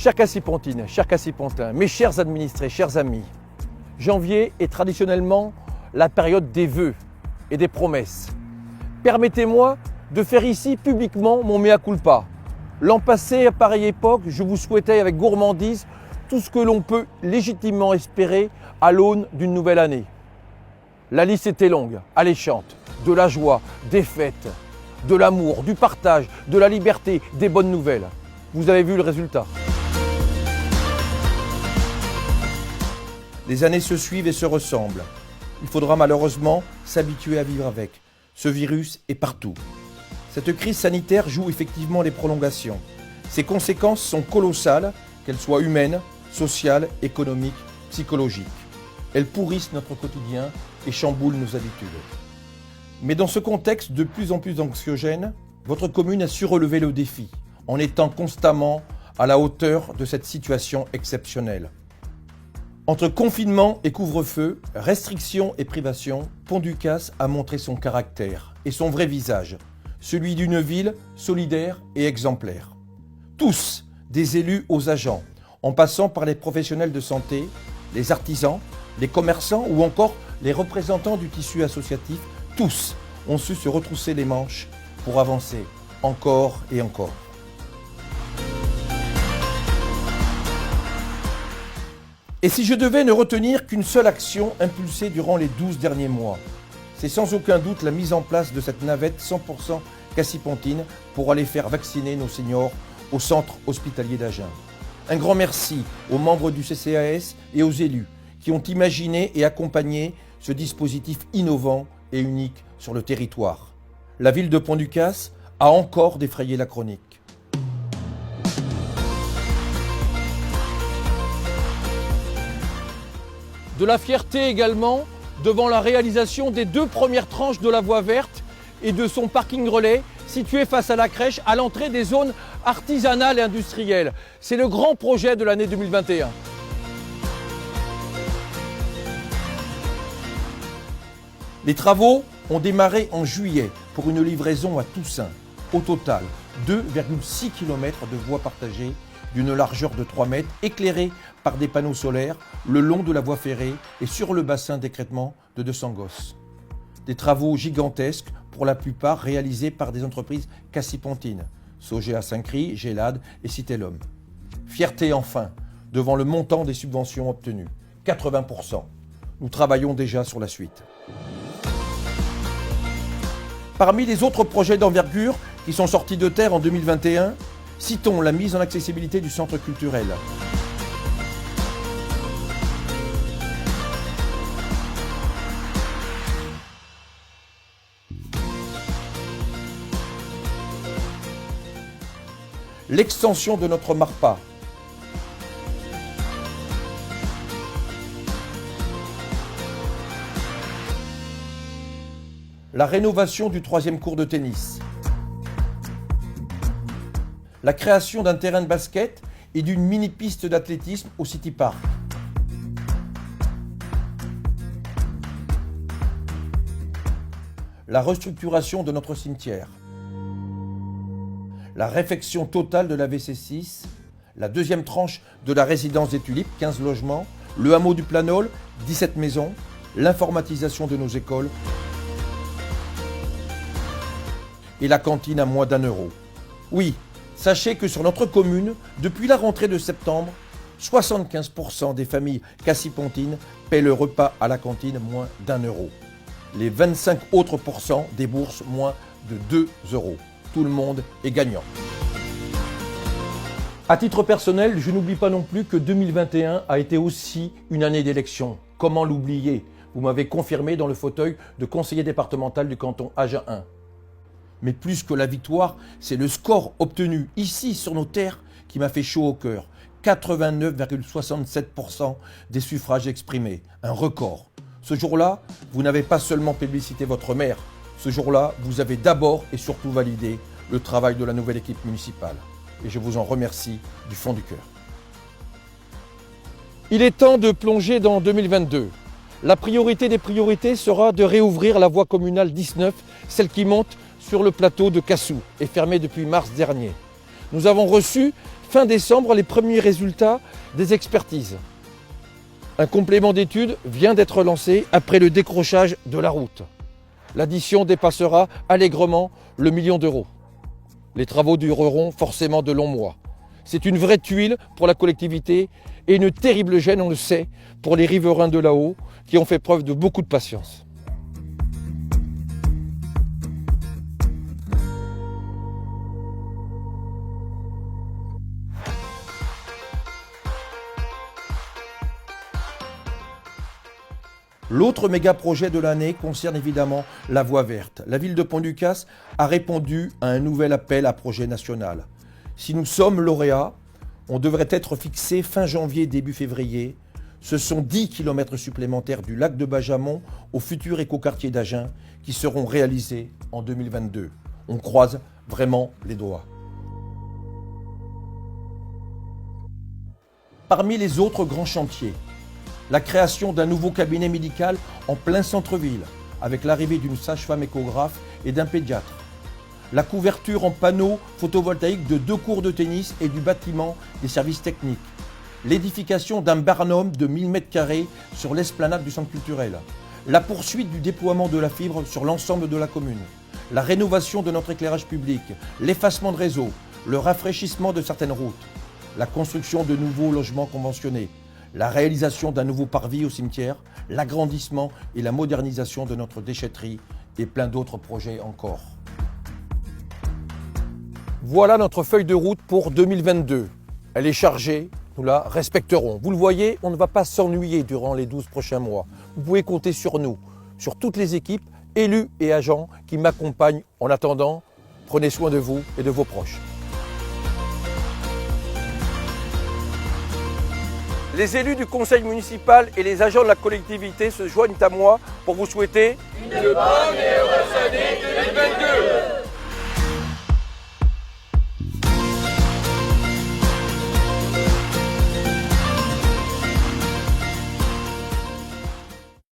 Chers Cassipontines, chers Cassipontins, mes chers administrés, chers amis, janvier est traditionnellement la période des vœux et des promesses. Permettez-moi de faire ici publiquement mon mea culpa. L'an passé, à pareille époque, je vous souhaitais avec gourmandise tout ce que l'on peut légitimement espérer à l'aune d'une nouvelle année. La liste était longue, alléchante, de la joie, des fêtes, de l'amour, du partage, de la liberté, des bonnes nouvelles. Vous avez vu le résultat. Les années se suivent et se ressemblent. Il faudra malheureusement s'habituer à vivre avec. Ce virus est partout. Cette crise sanitaire joue effectivement les prolongations. Ses conséquences sont colossales, qu'elles soient humaines, sociales, économiques, psychologiques. Elles pourrissent notre quotidien et chamboulent nos habitudes. Mais dans ce contexte de plus en plus anxiogène, votre commune a su relever le défi en étant constamment à la hauteur de cette situation exceptionnelle. Entre confinement et couvre-feu, restrictions et privations, Pont-du-Casse a montré son caractère et son vrai visage, celui d'une ville solidaire et exemplaire. Tous, des élus aux agents, en passant par les professionnels de santé, les artisans, les commerçants ou encore les représentants du tissu associatif, tous ont su se retrousser les manches pour avancer encore et encore. Et si je devais ne retenir qu'une seule action impulsée durant les 12 derniers mois, c'est sans aucun doute la mise en place de cette navette 100% Cassipontine pour aller faire vacciner nos seniors au centre hospitalier d'Agen. Un grand merci aux membres du CCAS et aux élus qui ont imaginé et accompagné ce dispositif innovant et unique sur le territoire. La ville de Pont-du-Casse a encore défrayé la chronique. De la fierté également devant la réalisation des 2 premières tranches de la voie verte et de son parking relais situé face à la crèche à l'entrée des zones artisanales et industrielles. C'est le grand projet de l'année 2021. Les travaux ont démarré en juillet pour une livraison à Toussaint. Au total, 2,6 km de voies partagées d'une largeur de 3 mètres, éclairées par des panneaux solaires le long de la voie ferrée et sur le bassin d'écrêtement de 200 gosses. Des travaux gigantesques, pour la plupart réalisés par des entreprises cassipontines, Sogea Saint-Cry, Gélade et Citellum. Fierté enfin, devant le montant des subventions obtenues, 80%. Nous travaillons déjà sur la suite. Parmi les autres projets d'envergure qui sont sortis de terre en 2021, citons la mise en accessibilité du centre culturel. L'extension de notre MARPA. La rénovation du 3e court de tennis. La création d'un terrain de basket et d'une mini-piste d'athlétisme au City Park. La restructuration de notre cimetière. La réfection totale de la VC6, la 2e tranche de la résidence des Tulipes, 15 logements, le hameau du Planol, 17 maisons, l'informatisation de nos écoles et la cantine à moins d'1 €. Oui, sachez que sur notre commune, depuis la rentrée de septembre, 75% des familles cassipontines paient le repas à la cantine moins d'1 €. Les 25 autres pourcents déboursent moins de 2 €. Tout le monde est gagnant. À titre personnel, je n'oublie pas non plus que 2021 a été aussi une année d'élection. Comment l'oublier? Vous m'avez confirmé dans le fauteuil de conseiller départemental du canton Agen 1. Mais plus que la victoire, c'est le score obtenu ici sur nos terres qui m'a fait chaud au cœur. 89,67% des suffrages exprimés, un record. Ce jour-là, vous n'avez pas seulement plébiscité votre maire, ce jour-là, vous avez d'abord et surtout validé le travail de la nouvelle équipe municipale. Et je vous en remercie du fond du cœur. Il est temps de plonger dans 2022. La priorité des priorités sera de réouvrir la voie communale 19, celle qui monte sur le plateau de Cassou et fermée depuis mars dernier. Nous avons reçu Fin décembre, les premiers résultats des expertises. Un complément d'étude vient d'être lancé après le décrochage de la route. L'addition dépassera allègrement le million d'euros. Les travaux dureront forcément de longs mois. C'est une vraie tuile pour la collectivité et une terrible gêne, on le sait, pour les riverains de là-haut qui ont fait preuve de beaucoup de patience. L'autre méga projet de l'année concerne évidemment la voie verte. La ville de Pont-du-Casse a répondu à un nouvel appel à projet national. Si nous sommes lauréats, on devrait être fixé fin janvier, début février. Ce sont 10 km supplémentaires du lac de Bajamont au futur écoquartier d'Agen qui seront réalisés en 2022. On croise vraiment les doigts. Parmi les autres grands chantiers, la création d'un nouveau cabinet médical en plein centre-ville, avec l'arrivée d'une sage-femme échographe et d'un pédiatre. La couverture en panneaux photovoltaïques de 2 cours de tennis et du bâtiment des services techniques. L'édification d'un barnum de 1000 m² sur l'esplanade du centre culturel. La poursuite du déploiement de la fibre sur l'ensemble de la commune. La rénovation de notre éclairage public, l'effacement de réseaux, le rafraîchissement de certaines routes. La construction de nouveaux logements conventionnés. La réalisation d'un nouveau parvis au cimetière, l'agrandissement et la modernisation de notre déchetterie et plein d'autres projets encore. Voilà notre feuille de route pour 2022. Elle est chargée, nous la respecterons. Vous le voyez, on ne va pas s'ennuyer durant les 12 prochains mois. Vous pouvez compter sur nous, sur toutes les équipes, élus et agents qui m'accompagnent. En attendant, prenez soin de vous et de vos proches. Les élus du conseil municipal et les agents de la collectivité se joignent à moi pour vous souhaiter une bonne et heureuse année